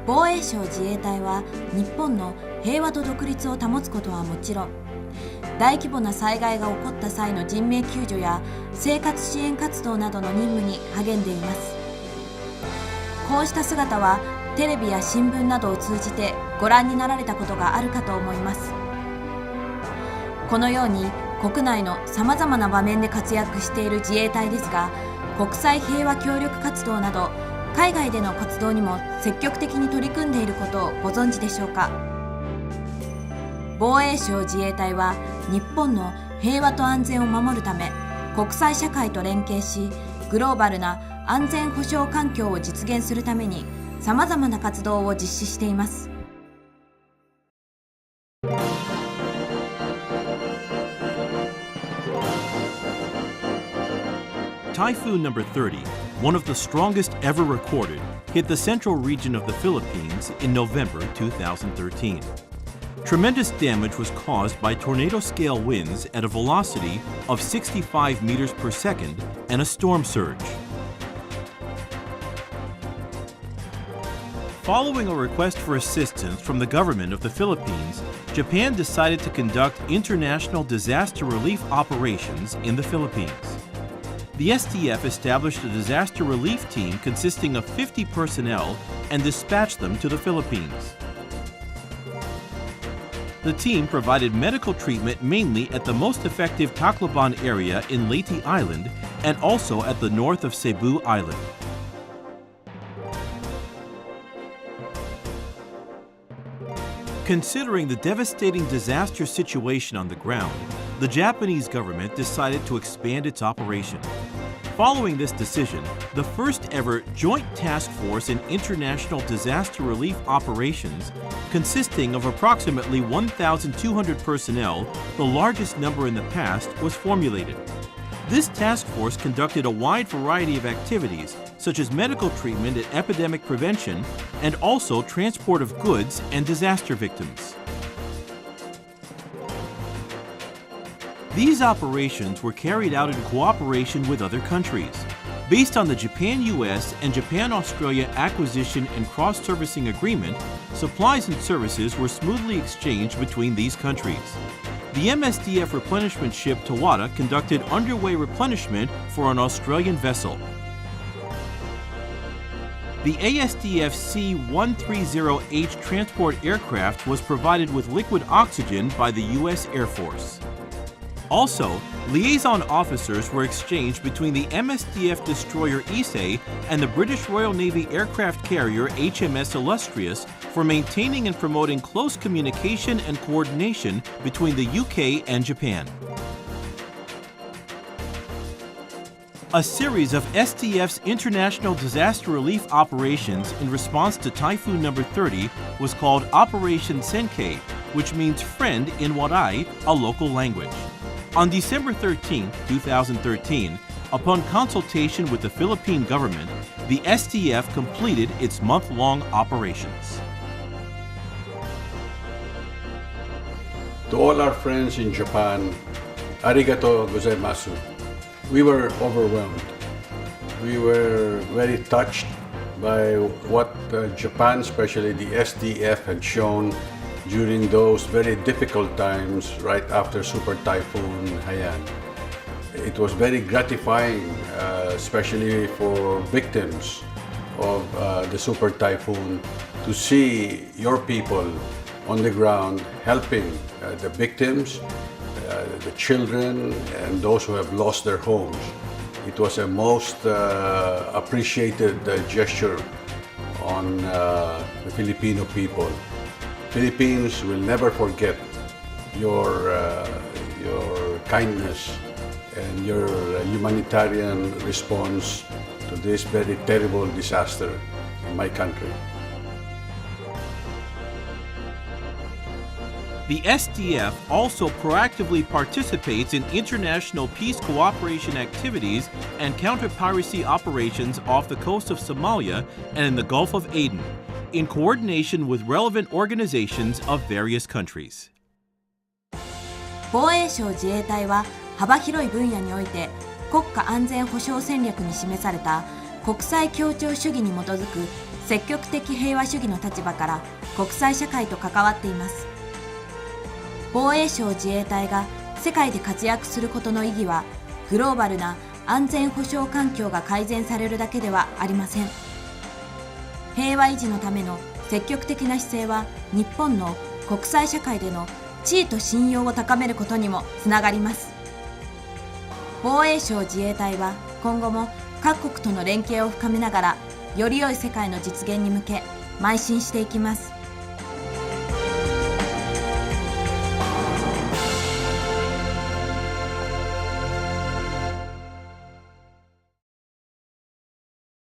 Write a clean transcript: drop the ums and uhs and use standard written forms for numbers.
防衛省自衛隊は日本の平和と独立を保つことはもちろん、大規模な災害が起こった際の人命救助や生活支援活動などの任務に励んでいます。こうした姿はテレビや新聞などを通じてご覧になられたことがあるかと思います。このように国内のさまざまな場面で活躍している自衛隊ですが、国際平和協力活動など海外での活動にも積極的に取り組んでいることをご存知でしょうか。防衛省自衛隊は日本の平和と安全を守るため、国際社会と連携し、グローバルな安全保障環境を実現するためにさまざまな活動を実施しています。Typhoon number 30, one of the strongest ever recorded, hit the central region of the Philippines in November 2013. Tremendous damage was caused by tornado-scale winds at a velocity of 65 meters per second and a storm surge. Following a request for assistance from the government of the Philippines, Japan decided to conduct international disaster relief operations in the Philippines. The SDF established a disaster relief team consisting of 50 personnel and dispatched them to the Philippines. The team provided medical treatment mainly at the most effective Tacloban area in Leyte Island and also at the north of Cebu Island. Considering the devastating disaster situation on the ground, the Japanese government decided to expand its operation. Following this decision, the first ever Joint Task Force in International Disaster Relief Operations, consisting of approximately 1,200 personnel, the largest number in the past, was formulated. This task force conducted a wide variety of activities, such as medical treatment and epidemic prevention, and also transport of goods and disaster victims. These operations were carried out in cooperation with other countries. Based on the Japan-US and Japan-Australia Acquisition and Cross-Servicing Agreement, supplies and services were smoothly exchanged between these countries. The MSDF replenishment ship Tawada conducted underway replenishment for an Australian vessel. The ASDF C-130H transport aircraft was provided with liquid oxygen by the U.S. Air Force. Also, liaison officers were exchanged between the MSDF destroyer Issei and the British Royal Navy aircraft carrier HMS Illustrious for maintaining and promoting close communication and coordination between the UK and Japan. A series of SDF's international disaster relief operations in response to Typhoon number 30 was called Operation Senkei, which means friend in Waray, a local language. On December 13, 2013, upon consultation with the Philippine government, the SDF completed its month-long operations. To all our friends in Japan, arigato gozaimasu. We were overwhelmed. We were very touched by what Japan, especially the SDF, had shown during those very difficult times right after Super Typhoon Haiyan. It was very gratifying, especially for victims of the Super Typhoon, to see your people on the ground helping the victims, the children, and those who have lost their homes. It was a most appreciated gesture on the Filipino people. Philippines will never forget your kindness and your humanitarian response to this very terrible disaster in my country. The SDF also proactively participates in international peace cooperation activities and counter-piracy operations off the coast of Somalia and in the Gulf of Aden, in coordination with relevant organizations of various countries. 防衛省自衛隊は幅広い分野において国家安全保障戦略に示された国際協調主義に基づく積極的平和主義の立場から国際社会と関わっています。防衛省自衛隊が世界で活躍することの意義は、グローバルな安全保障環境が改善されるだけではありません。平和維持のための積極的な姿勢は、日本の国際社会での地位と信用を高めることにもつながります。防衛省自衛隊は今後も各国との連携を深めながら、より良い世界の実現に向け邁進していきます。